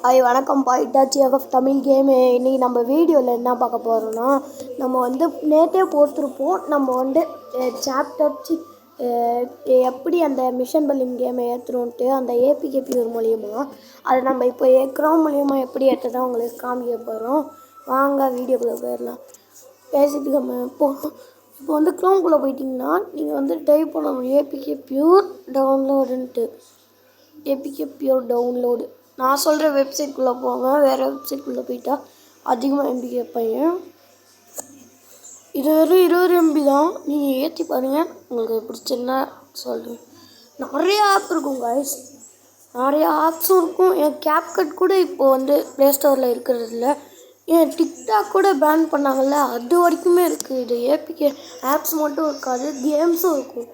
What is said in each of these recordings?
வணக்கம்ப்பா. Itachi FF Tamil game. இன்றைக்கி நம்ம வீடியோவில் என்ன பார்க்க போகிறோன்னா, நம்ம வந்து நேற்றே போட்டிருப்போம். நம்ம வந்து சாப்டர் எப்படி அந்த மிஷன் பல்லிங் கேமை ஏற்றுறோன்ட்டு அந்த ஏபிகே பியூர் மூலிமா அதை நம்ம இப்போ க்ரோம் மூலிமா எப்படி ஏற்றதான் உங்களுக்கு காமிக்க போகிறோம். வாங்க வீடியோக்குள்ளே போயிடலாம். பேசிட்டு நம்ம இப்போ வந்து க்ரோம்குள்ளே போயிட்டிங்கன்னா நீங்கள் வந்து டைப் பண்ணணும் ஏபிகே பியூர் டவுன்லோடுன்ட்டு. APK pure download. நான் சொல்கிற வெப்சைட்குள்ளே போங்க. வேறு வெப்சைட்குள்ளே போயிட்டா அதிகமாக எம்பி கேட்பாங்க. இது வெறும் 20 MB தான். நீங்கள் ஏற்றி பாருங்கள். உங்களுக்கு பிடிச்சிருந்தா சொல்லுங்கள். நிறைய ஆப் இருக்கும் கைஸ். நிறைய ஆப்ஸும் இருக்கும். என் கேப்கட் கூட இப்போது வந்து ப்ளே ஸ்டோரில் இருக்கிறதில்ல. ஏன் டிக்டாக் கூட பேன் பண்ணாங்கல்ல, அது வரைக்குமே இருக்குது. இது ஏபிகே ஆப்ஸ் மட்டும் இருக்காது, கேம்ஸும் இருக்கும்.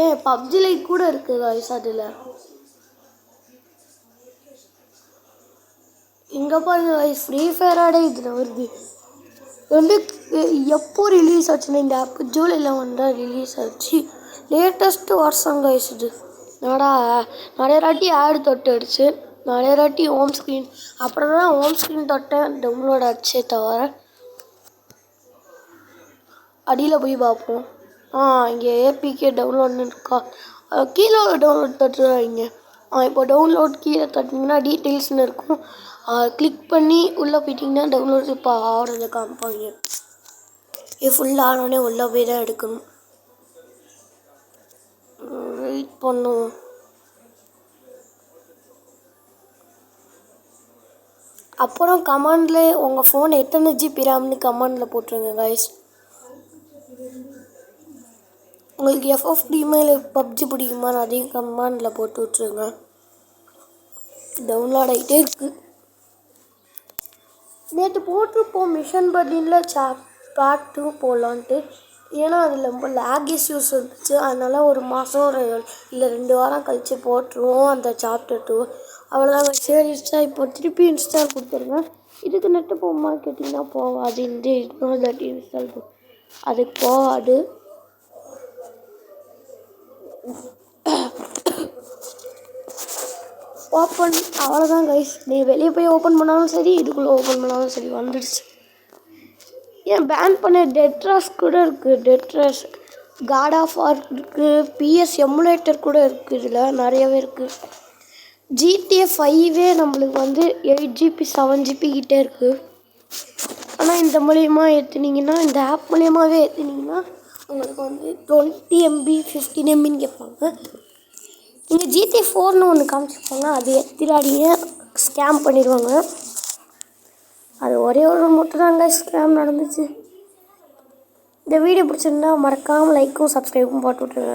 ஏன் பப்ஜி லைட் கூட இருக்குது கைஸ். அதில் இங்கே பாருங்க கைஸ், ஃப்ரீ ஃபயரோட இதில் வருது. வந்து எப்போ ரிலீஸ் ஆச்சுன்னா இந்த ஆப் ஜூலை 11 தான் ரிலீஸ் ஆச்சு. லேட்டஸ்ட்டு வருஷம் கைஸ் இது. நிறைய வாட்டி ஆடு தொட்டு அடிச்சு, நிறைய வாட்டி ஹோம் ஸ்க்ரீன், அப்புறம் தான் ஹோம் ஸ்க்ரீன் தொட்டேன் டவுன்லோட் ஆச்சே தவிர. அடியில் போய் பார்ப்போம். இங்கே ஏபிகே டவுன்லோட்னு இருக்கா, கீழே டவுன்லோட் தட்டுறாங்க. இப்போ டவுன்லோட் கீழே தட்டிங்கன்னா டீட்டெயில்ஸ்னு இருக்கும். கிளிக் பண்ணி உள்ளே போயிட்டிங்கன்னா டவுன்லோட் இப்போ ஆடுறத காமிப்பாங்க. இது ஃபுல்லாக ஆனோடனே உள்ளே போய் தான் எடுக்கணும். வெயிட் பண்ணுவோம். அப்புறம் கமாண்டில் உங்கள் ஃபோன் எத்தனை ஜிபி ரேம்னு கமாண்டில் போட்டுருங்க கைஸ். உங்களுக்கு எஃப்எஃப் மேலே பப்ஜி பிடிக்குமான்னு அதையும் கமாண்டில் போட்டு விட்ருங்க. டவுன்லோட் ஆகிட்டே இருக்குது. நேற்று போட்டிருப்போம் மிஷன் பல்லிங்கில் பார்ட் 2 போடலான்ட்டு. ஏன்னா அதில் ரொம்ப லேக் இஷ்யூஸ் இருந்துச்சு. அதனால் ஒரு மாதம் இல்லை 2 வாரம் கழித்து போட்டுருவோம் அந்த சாப்டர் 2. அவ்வளோதான். சரி இப்போ திருப்பி இன்ஸ்டால் கொடுத்துருங்க. இதுக்கு நெட்டு போகுமா கேட்டிங்கன்னா போகாது. இந்த இன்னொரு தாட்டி இன்ஸ்டால் அதுக்கு போகாது. ஓப்பன் அவ்வளோதான் கைஸ். நீ வெளியே போய் ஓப்பன் பண்ணாலும் சரி, இதுக்குள்ளே ஓப்பன் பண்ணாலும் சரி வந்துடுச்சு. ஏன் பேன் பண்ண டெட்ராஸ் கூட இருக்குது. டெட்ராஸ், காட் ஆஃப் வார் இருக்குது, பிஎஸ் எமுலேட்டர் கூட இருக்குது. இதில் நிறையவே இருக்குது. GTA 5 நம்மளுக்கு வந்து 8 GB 7 GB கிட்டே இருக்குது. ஆனால் இந்த மூலிமா ஏற்றுனீங்கன்னா, இந்த ஆப் மூலியமாகவே ஏற்றுனீங்கன்னா உங்களுக்கு வந்து 20 MB 15 MBன்னு கேட்பாங்க. நீங்கள் GTA 4ன்னு ஒன்று காமிச்சிருப்பாங்க, அது ஏற்றிடாதீங்க, ஸ்கேம் பண்ணிடுவாங்க. அது ஒரே ஒரு மட்டும் தாங்க ஸ்கேம் நடந்துச்சு. இந்த வீடியோ பிடிச்சிருந்தா மறக்காமல் லைக்கும் சப்ஸ்கிரைபும் போட்டு விட்ருங்க.